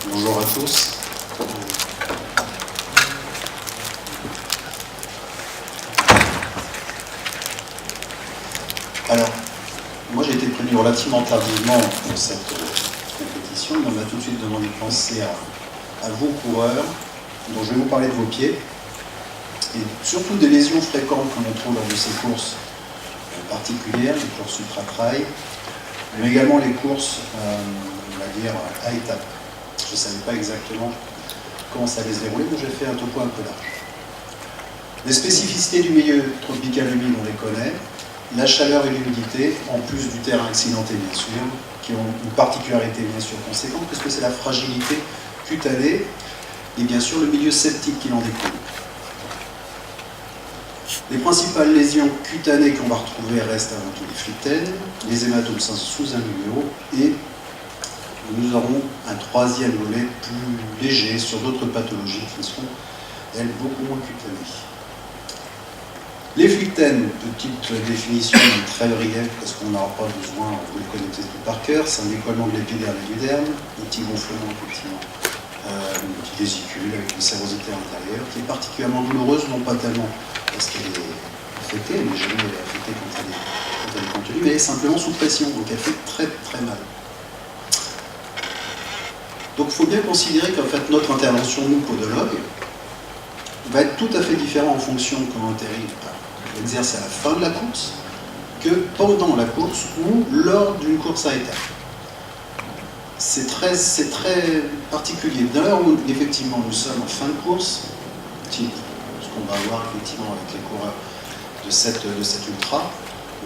Bonjour à tous. Alors, moi j'ai été prévenu relativement tardivement pour cette compétition, mais on m'a tout de suite demandé de penser à vos coureurs, dont je vais vous parler de vos pieds, et surtout des lésions fréquentes qu'on trouve lors de ces courses particulières, les courses ultra-trail, mais également les courses, on va dire, à étapes. Je ne savais pas exactement comment ça allait se dérouler, donc j'ai fait un topo un peu large. Les spécificités du milieu tropical humide, on les connaît. La chaleur et l'humidité, en plus du terrain accidenté bien sûr, qui ont une particularité bien sûr conséquente, puisque c'est la fragilité cutanée et bien sûr le milieu septique qui en découle. Les principales lésions cutanées qu'on va retrouver restent avant tout les phlyctènes, les hématomes sous-alvéolaux et nous aurons un troisième volet plus léger sur d'autres pathologies qui seront, elles, beaucoup moins cutanées. Les phlyctènes, petite définition très brève, parce qu'on n'aura pas besoin, vous le connaissez tout par cœur, c'est un décollement de l'épiderme et du derme, un petit gonflement effectivement, une petite vésicule avec une sérosité à l'intérieur, qui est particulièrement douloureuse, non pas tellement parce qu'elle est affectée, elle n'est jamais affectée quand elle est contenue, mais simplement sous pression, donc elle fait très très mal. Donc il faut bien considérer qu'en fait notre intervention, nous, podologues, va être tout à fait différente en fonction de comment on exerce à la fin de la course que pendant la course ou lors d'une course à étapes. C'est très particulier. D'ailleurs, effectivement, nous sommes en fin de course, type ce qu'on va voir effectivement avec les coureurs de cette ultra.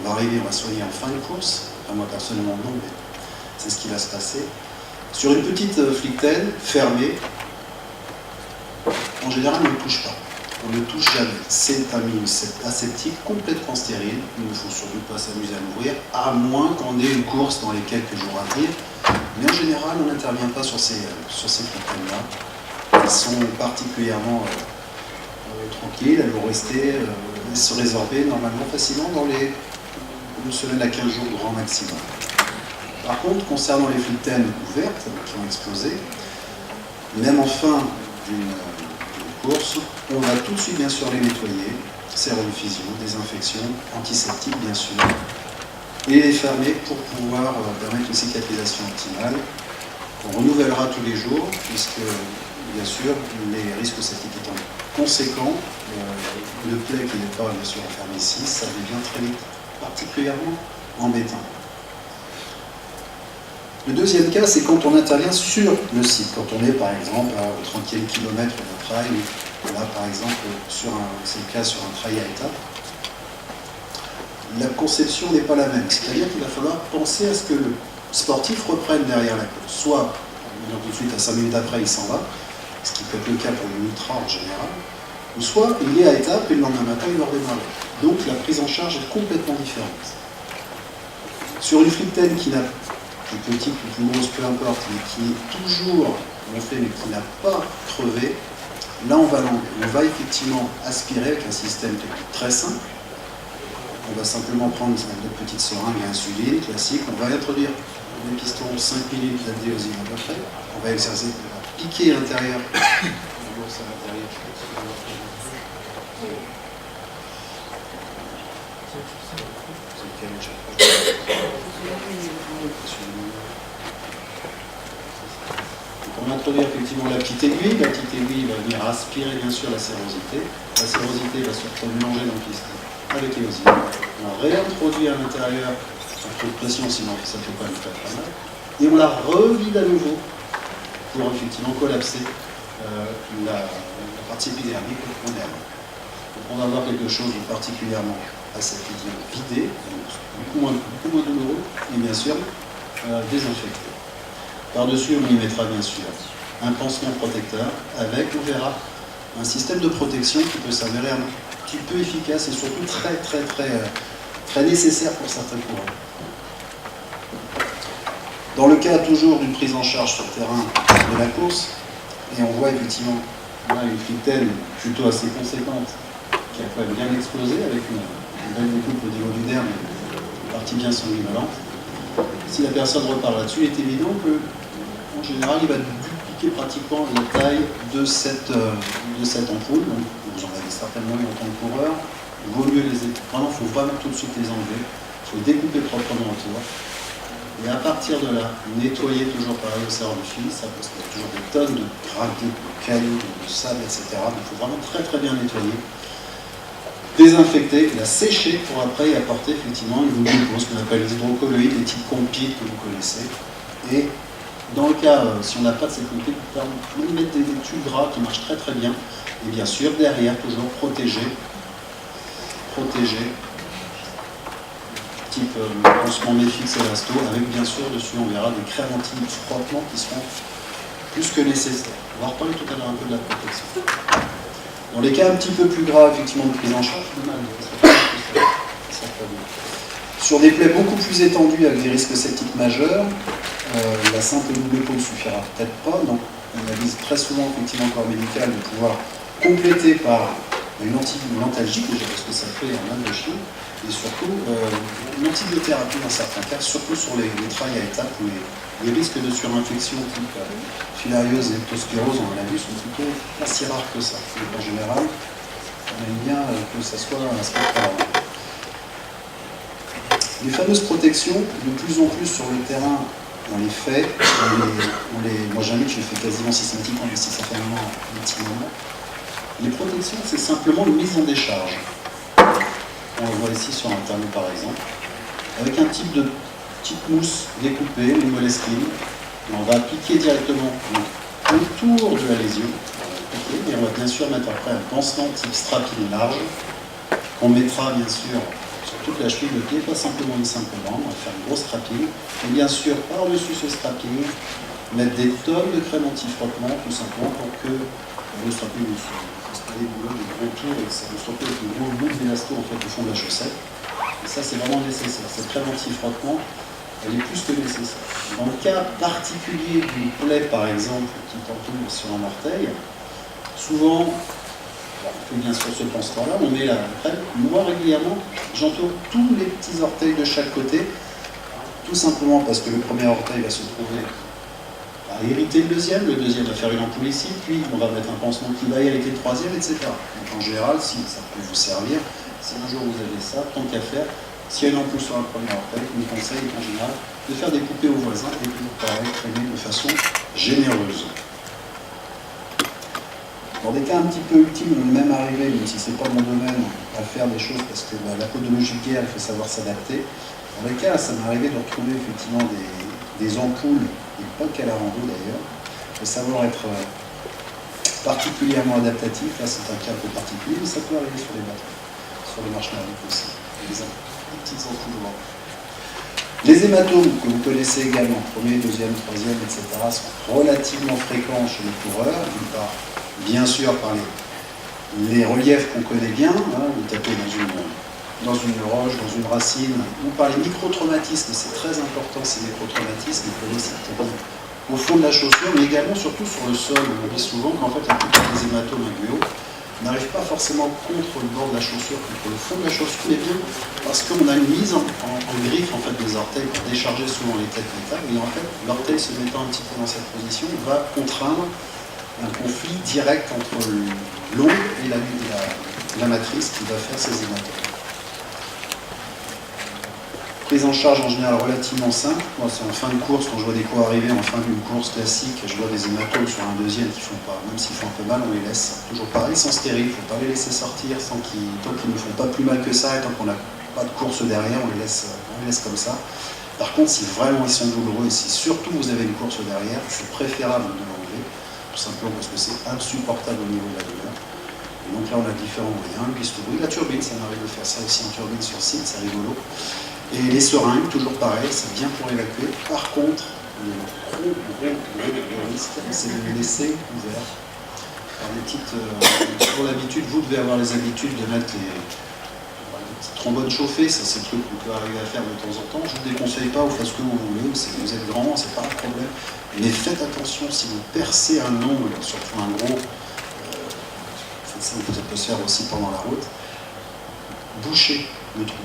On va arriver, on va soigner en fin de course. Enfin, moi personnellement non, mais c'est ce qui va se passer. Sur une petite phlyctène fermée, en général, on ne touche pas. On ne touche jamais. C'est un milieu aseptique complètement stérile. Il ne faut surtout pas s'amuser à l'ouvrir, à moins qu'on ait une course dans les quelques jours à venir. Mais en général, on n'intervient pas sur ces phlyctènes-là. Elles sont particulièrement tranquilles. Elles vont rester, se résorber normalement facilement dans les 1 semaine à 15 jours grand maximum. Par contre, concernant les phlyctènes ouvertes qui ont explosé, même en fin d'une course, on va tout de suite bien sûr les nettoyer, sérum physio, désinfection, antiseptique bien sûr, et les fermer pour pouvoir permettre une cicatrisation optimale. On renouvellera tous les jours, puisque bien sûr les risques septiques étant conséquents, le plaie qui n'est pas bien sûr enfermé ici, ça devient très vite particulièrement embêtant. Le deuxième cas, c'est quand on intervient sur le site, quand on est par exemple à 30 km de trail, là par exemple, c'est le cas sur un trail à étapes, la conception n'est pas la même. C'est-à-dire qu'il va falloir penser à ce que le sportif reprenne derrière la course. Soit, tout de suite à 5 minutes après, il s'en va, ce qui peut être le cas pour une ultra en général, ou soit il est à étapes et le lendemain matin, il va redémarrer. Donc la prise en charge est complètement différente. Sur une phlyctène qui n'a plus petite ou plus grosse, peu importe, mais qui est toujours gonflée, mais qui n'a pas crevé, là on va l'enlever. On va effectivement aspirer avec un système technique très simple. On va simplement prendre une petite seringue à insuline classique, on va introduire des pistons 5 ml d'adéosine à peu près, on va exercer, on va piquer à l'intérieur. On va introduire effectivement la petite aiguille va venir aspirer bien sûr la sérosité. La sérosité va se mélanger dans le piston avec l'éosine. On va réintroduire à l'intérieur un peu de pression, sinon ça ne fait pas une très mal. Et on la revide à nouveau pour effectivement collapser la partie épidermique au derme. Donc on va avoir quelque chose de particulièrement aseptisé, vidé, beaucoup moins douloureux, et bien sûr désinfecté. Par-dessus, on y mettra bien sûr un pansement protecteur avec, on verra, un système de protection qui peut s'avérer un petit peu efficace et surtout très nécessaire pour certains coureurs. Dans le cas toujours d'une prise en charge sur le terrain de la course, et on voit effectivement là, une phlyctène plutôt assez conséquente qui a quand même bien explosé avec une belle découpe au niveau du derme, une partie bien sanguinolente. Si la personne repart là-dessus, il est évident que en général, il va appliquer pratiquement la taille de cette ampoule. Donc, vous en avez certainement eu en tant que coureur. Il vaut mieux vraiment, il faut vraiment tout de suite les enlever. Il faut découper proprement autour. Et à partir de là, nettoyer toujours pareil au serre du fil, ça parce qu'il y a toujours des tonnes de gravier, de cailloux, de sable, etc. Donc il faut vraiment très très bien nettoyer. Désinfecter, la sécher pour après y apporter effectivement une glucose qu'on appelle les hydrocolloïdes, les petites compites que vous connaissez. Et dans le cas, si on n'a pas de ces compites, on peut mettre des tubes gras qui marchent très très bien. Et bien sûr, derrière, toujours protéger. Type pansement Méfix Elasto, avec bien sûr dessus on verra des crèmes anti-frottement qui seront plus que nécessaires. On va reparler tout à l'heure un peu de la protection. Dans les cas un petit peu plus graves, effectivement, de prise en charge, sur des plaies beaucoup plus étendues avec des risques septiques majeurs, la simple double peau ne suffira peut-être pas, donc on avise très souvent effectivement au corps médical de pouvoir compléter par une antalgique déjà parce que ça fait un mal de chien, et surtout une antibiothérapie dans certains cas, surtout sur les trails à étapes où les risques de surinfection type filariose et leptospirose, on l'a vu, sont plutôt pas si rares que ça. Donc en général, on aime bien que ça soit un aspect parlant. Les fameuses protections, de plus en plus sur le terrain, on les fait, moi j'invite, je les fais quasiment systématiquement, mais si ça fait un petit moment. Les protections, c'est simplement une mise en décharge. On le voit ici sur un tableau par exemple, avec un type de petite mousse découpée, une moleskine. On va appliquer directement autour de la lésion. Et on va bien sûr mettre après un pansement type strapping large, qu'on mettra bien sûr sur toute la cheville de pied, pas simplement une simple bande, on va faire une grosse strapping. Et bien sûr, par-dessus ce strapping, mettre des tonnes de crème anti-frottement, tout simplement pour que le strapping soit installé des gros tours et que ça ne soit pas avec une grosse boule d'élasto en fait, au fond de la chaussette. Et ça, c'est vraiment nécessaire. Cette crème anti-frottement, elle est plus que nécessaire. Dans le cas particulier d'une plaie, par exemple, qui t'entoure sur un orteil, souvent, on fait bien sûr ce pansement-là, on met la crème. Moi, régulièrement, j'entoure tous les petits orteils de chaque côté, tout simplement parce que le premier orteil va se trouver à irriter le deuxième va faire une ampoule ici, puis on va mettre un pansement qui va irriter le troisième, etc. Donc en général, si ça peut vous servir, si un jour vous avez ça, tant qu'à faire, s'il y a une ampoule sur un premier orteil, je vous conseille en général de faire des coupées aux voisins et puis pareil, traîner de façon généreuse. Dans des cas un petit peu ultimes, on est même arrivé, même si ce n'est pas mon domaine, à faire des choses parce que la podologie de guerre, il faut savoir s'adapter. Dans les cas, ça m'est arrivé de retrouver effectivement des ampoules, et pas qu'à la rando d'ailleurs, de savoir être particulièrement adaptatif. Là, c'est un cas un peu particulier, mais ça peut arriver sur les bateaux, sur les marches nordiques aussi. Des petites ampoules noires. Les hématomes que vous connaissez également, premier, deuxième, troisième, etc., sont relativement fréquents chez les coureurs, d'une part, bien sûr par les reliefs qu'on connaît bien, hein, vous tapez dans une roche, dans une racine, ou par les microtraumatismes, c'est très important ces microtraumatismes, ils peuvent aussi tomber au fond de la chaussure, mais également surtout sur le sol. On oublie souvent qu'en fait la plupart des hématomes inguéaux n'arrivent pas forcément contre le bord de la chaussure, contre le fond de la chaussure, mais bien parce qu'on a une mise en griffe en fait, des orteils pour décharger souvent les têtes métal, et en fait l'orteil se mettant un petit peu dans cette position va contraindre un conflit direct entre l'ongle et la matrice qui va faire ces hématomes. Prise en charge en général relativement simple. Moi, c'est en fin de course, quand je vois des cours arriver en fin d'une course classique, je vois des hématomes sur un deuxième qui font pas, même s'ils font un peu mal, on les laisse. Toujours pareil, sans stérile, il ne faut pas les laisser sortir tant qu'ils ne font pas plus mal que ça, et tant qu'on n'a pas de course derrière, on les laisse comme ça. Par contre, si vraiment ils sont douloureux, et si surtout vous avez une course derrière, c'est préférable de l'enlever, tout simplement parce que c'est insupportable au niveau de la douleur. Et donc là, on a différents moyens, le bistouri, la turbine, ça m'arrive de faire ça aussi en turbine sur site, c'est rigolo. Et les seringues, toujours pareil, c'est bien pour évacuer. Par contre, le gros risque, c'est de les laisser ouverts. Par des petites, pour l'habitude, vous devez avoir les habitudes de mettre des petites trombones chauffées, ça c'est le truc qu'on peut arriver à faire de temps en temps. Je ne vous déconseille pas, vous faites ce que vous voulez, vous êtes grand, c'est pas un problème. Mais faites attention, si vous percez un ongle, surtout un gros, ça peut se faire aussi pendant la route, bouchez le trou.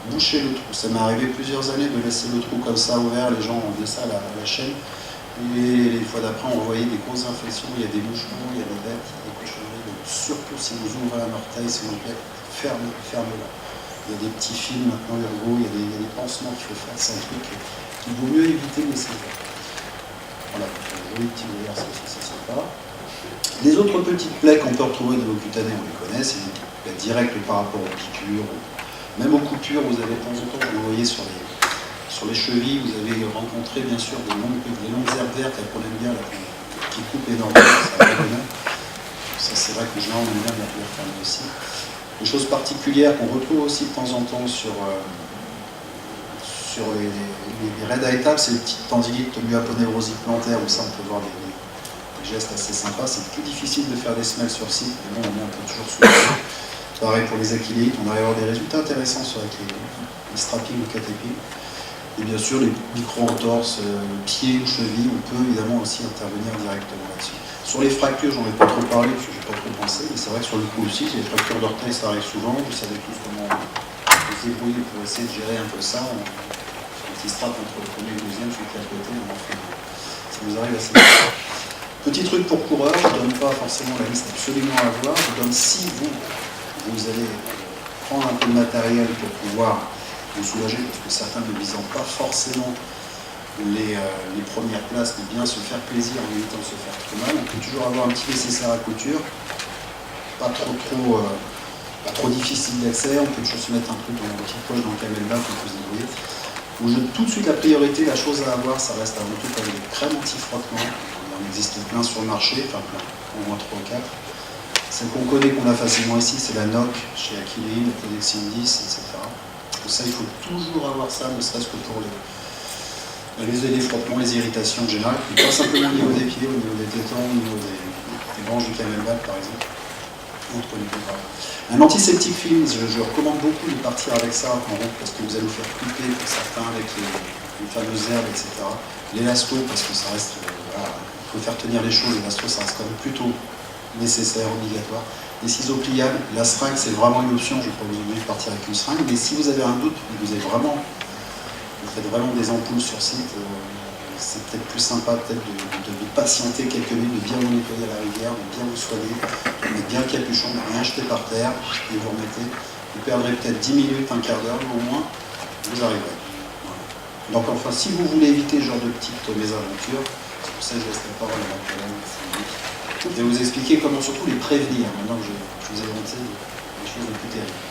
Boucher le trou. Ça m'est arrivé plusieurs années de laisser le trou comme ça ouvert, les gens ont fait ça à la chaîne. Et les fois d'après, on voyait des grosses infections, il y a des moucherons, il y a des bêtes, il y a des cochonneries. Donc surtout si vous ouvrez un orteil, s'il vous plaît, fermez-la. Il y a des petits fils maintenant, ergo, il y a des pansements qu'il faut faire. C'est un truc qu'il vaut mieux éviter, mais c'est vrai. Voilà, un joli petit verre, c'est sympa. Les autres petites plaies qu'on peut retrouver au niveau cutané, on les connaît, c'est des plaies directes par rapport aux piqûres, même aux coupures. Vous avez de temps en temps, vous voyez sur les chevilles, vous avez rencontré bien sûr des longues herbes vertes qu'on aime bien, là, qui coupent énormément. Ça, c'est vrai qu'en général, on aime bien les refermer aussi. Des choses particulières qu'on retrouve aussi de temps en temps sur les raids à étapes, c'est les petites tendinites myoaponeurosiques plantaires, où ça, on peut voir des gestes assez sympas. C'est plus difficile de faire des semelles sur site, mais bon, au moins, on peut toujours soulever. Pareil pour les achyléites, on arrive à avoir des résultats intéressants sur les strappings ou catépines. Et bien sûr, les micro-entorses, pieds ou chevilles, on peut évidemment aussi intervenir directement là-dessus. Sur les fractures, j'en ai pas trop parlé parce que j'ai pas trop pensé, mais c'est vrai que sur le coup aussi, les fractures d'orteil, ça arrive souvent. Vous savez tous comment se débrouiller pour essayer de gérer un peu ça. On fait un petit strap entre le premier et le deuxième, celui qui est à côté, on en fait. Ça nous arrive assez vite. Petit truc pour coureur, je ne donne pas forcément la liste absolument à voir. Je donne si vous allez prendre un peu de matériel pour pouvoir vous soulager, parce que certains ne visant pas forcément les premières places, mais bien se faire plaisir en évitant de se faire trop mal. On peut toujours avoir un petit nécessaire à couture, pas trop difficile d'accès. On peut toujours se mettre un truc dans une petite poche dans le camelback, on peut se débrouiller. Tout de suite, la priorité, la chose à avoir, ça reste avant tout avec des crèmes anti-frottement. Il en existe plein sur le marché, enfin plein, au moins 3 ou 4. Celle qu'on connaît, qu'on a facilement ici, c'est la NOC chez Achille, la Protection 10, etc. Et ça, il faut toujours avoir ça, ne serait-ce que pour les frottements, les irritations générales, et pas simplement au niveau des pieds, au niveau des tétons, au niveau des branches du camelback, par exemple. Un antiseptique film, je recommande beaucoup de partir avec ça en route parce que vous allez vous faire couper pour certains avec les fameuses herbes, etc. L'élasto, parce que ça reste, il faut faire tenir les choses, l'élasto ça reste quand même plutôt nécessaire, obligatoire. Les ciseaux pliables, la seringue c'est vraiment une option, je ne vais pas vous obliger de partir avec une seringue, mais si vous avez un doute, vous faites vraiment des ampoules sur site, c'est peut-être plus sympa de patienter quelques minutes, de bien vous nettoyer à la rivière, de bien vous soigner, de mettre bien le capuchon, de rien jeter par terre, et vous remettez. Vous perdrez peut-être 10 minutes, un quart d'heure, mais au moins, vous arriverez. Voilà. Donc enfin, si vous voulez éviter ce genre de petites mésaventures, c'est pour ça que je laisse la parole à ma collègue. Je vais vous expliquer comment surtout les prévenir, maintenant que je vous ai montré les choses les plus terribles.